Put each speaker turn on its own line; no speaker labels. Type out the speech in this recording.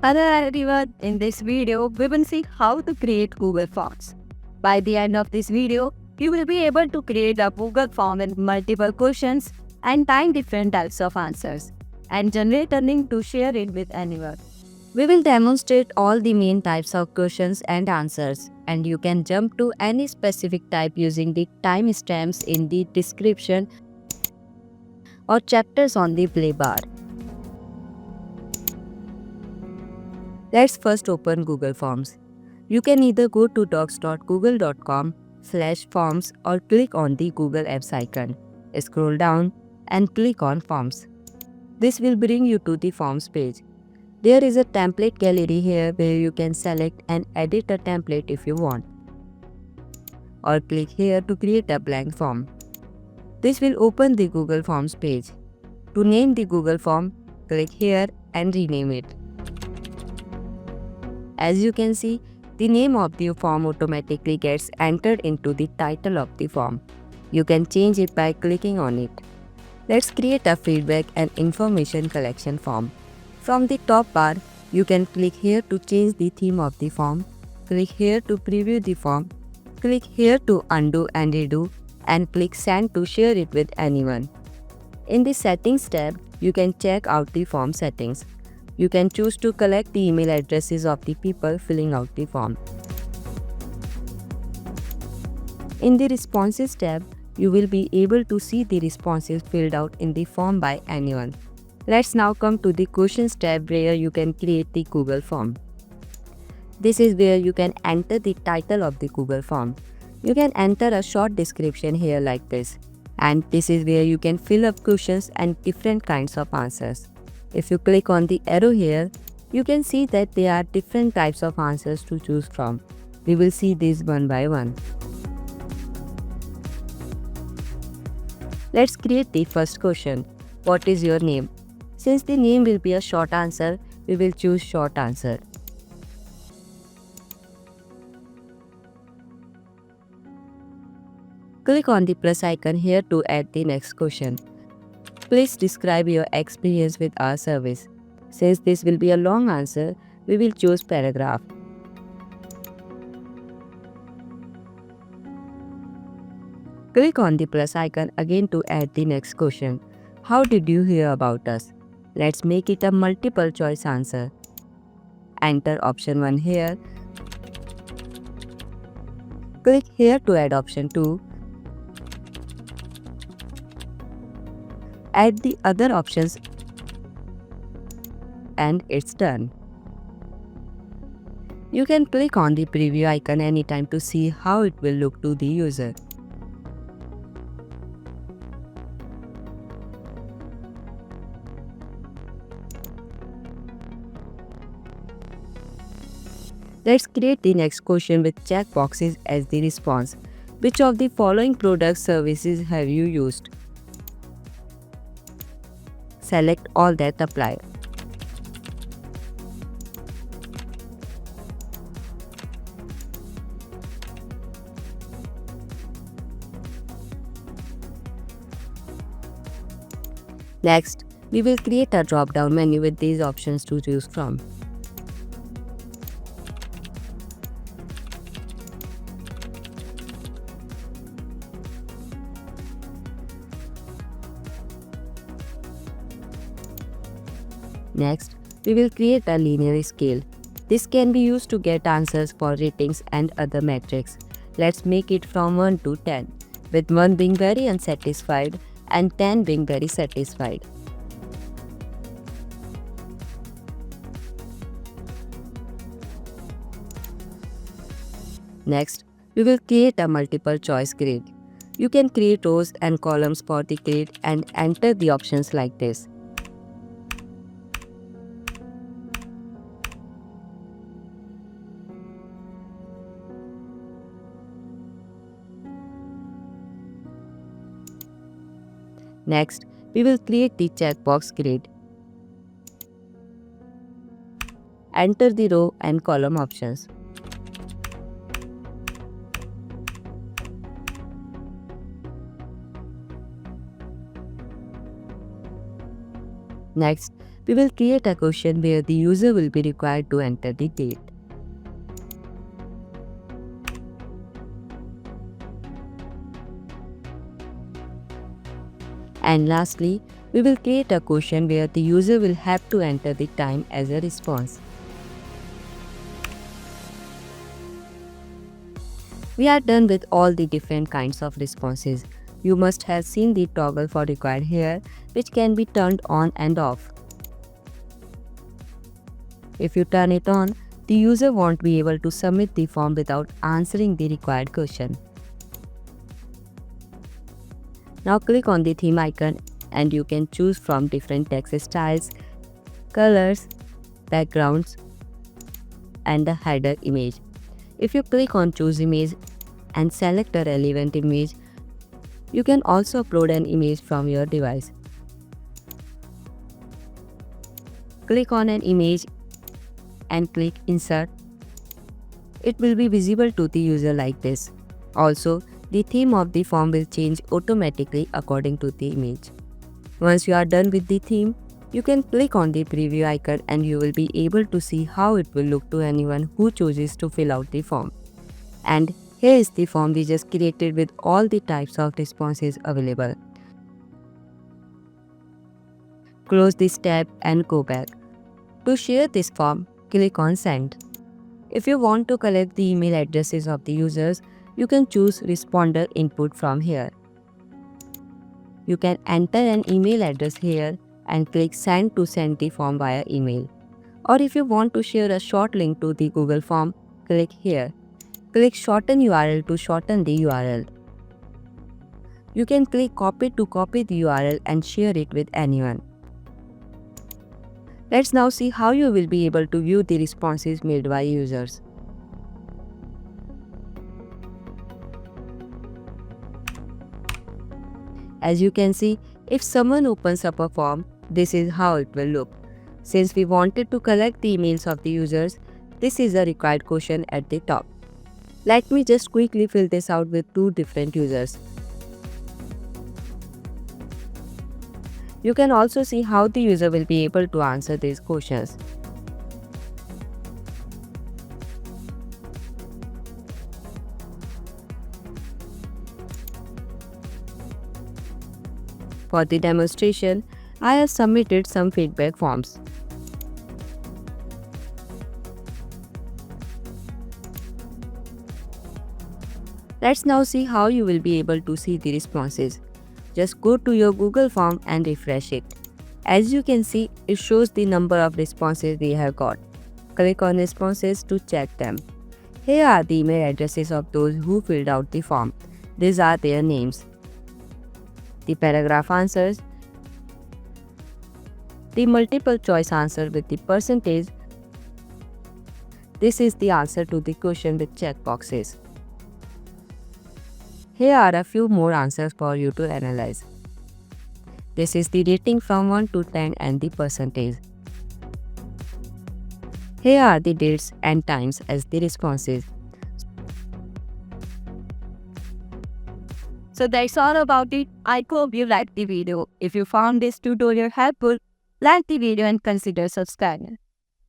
Hello everyone, in this video we will see how to create Google Forms. By the end of this video, you will be able to create a Google form with multiple questions and 9 different types of answers and generate a link to share it with anyone. We will demonstrate all the main types of questions and answers, and you can jump to any specific type using the timestamps in the description or chapters on the play bar. Let's first open Google Forms. You can either go to docs.google.com/forms or click on the Google Apps icon. Scroll down and click on Forms. This will bring you to the Forms page. There is a template gallery here where you can select and edit a template if you want. Or click here to create a blank form. This will open the Google Forms page. To name the Google form, click here and rename it. As you can see, the name of the form automatically gets entered into the title of the form. You can change it by clicking on it. Let's create a feedback and information collection form. From the top bar, you can click here to change the theme of the form, click here to preview the form, click here to undo and redo, and click send to share it with anyone. In the settings tab, you can check out the form settings. You can choose to collect the email addresses of the people filling out the form. In the Responses tab, you will be able to see the responses filled out in the form by anyone. Let's now come to the Questions tab where you can create the Google form. This is where you can enter the title of the Google form. You can enter a short description here like this. And this is where you can fill up questions and different kinds of answers. If you click on the arrow here, you can see that there are different types of answers to choose from. We will see these one by one. Let's create the first question. What is your name? Since the name will be a short answer, we will choose short answer. Click on the plus icon here to add the next question. Please describe your experience with our service. Since this will be a long answer, we will choose paragraph. Click on the plus icon again to add the next question. How did you hear about us? Let's make it a multiple choice answer. Enter option 1 here. Click here to add option 2. Add the other options and it's done. You can click on the preview icon anytime to see how it will look to the user. Let's create the next question with checkboxes as the response. Which of the following product services have you used? Select all that apply. Next, we will create a drop-down menu with these options to choose from. Next, we will create a linear scale. This can be used to get answers for ratings and other metrics. Let's make it from 1 to 10, with 1 being very unsatisfied and 10 being very satisfied. Next, we will create a multiple choice grid. You can create rows and columns for the grid and enter the options like this. Next, we will create the checkbox grid. Enter the row and column options. Next, we will create a question where the user will be required to enter the date. And lastly, we will create a question where the user will have to enter the time as a response. We are done with all the different kinds of responses. You must have seen the toggle for required here, which can be turned on and off. If you turn it on, the user won't be able to submit the form without answering the required question. Now click on the theme icon and you can choose from different text styles, colors, backgrounds, and the header image. If you click on choose image and select a relevant image, you can also upload an image from your device. Click on an image and click insert. It will be visible to the user like this. Also, the theme of the form will change automatically according to the image. Once you are done with the theme, you can click on the preview icon and you will be able to see how it will look to anyone who chooses to fill out the form. And here is the form we just created with all the types of responses available. Close this tab and go back. To share this form, click on Send. If you want to collect the email addresses of the users, you can choose Responder Input from here. You can enter an email address here and click Send to send the form via email. Or if you want to share a short link to the Google form, click here. Click Shorten URL to shorten the URL. You can click Copy to copy the URL and share it with anyone. Let's now see how you will be able to view the responses made by users. As you can see, if someone opens up a form, this is how it will look. Since we wanted to collect the emails of the users, this is a required question at the top. Let me just quickly fill this out with two different users. You can also see how the user will be able to answer these questions. For the demonstration, I have submitted some feedback forms. Let's now see how you will be able to see the responses. Just go to your Google form and refresh it. As you can see, it shows the number of responses we have got. Click on responses to check them. Here are the email addresses of those who filled out the form. These are their names. The paragraph answers, the multiple choice answer with the percentage. This is the answer to the question with check boxes. Here are a few more answers for you to analyze. This is the rating from 1 to 10 and the percentage. Here are the dates and times as the responses. So that's all about it. I hope you liked the video. If you found this tutorial helpful, like the video and consider subscribing.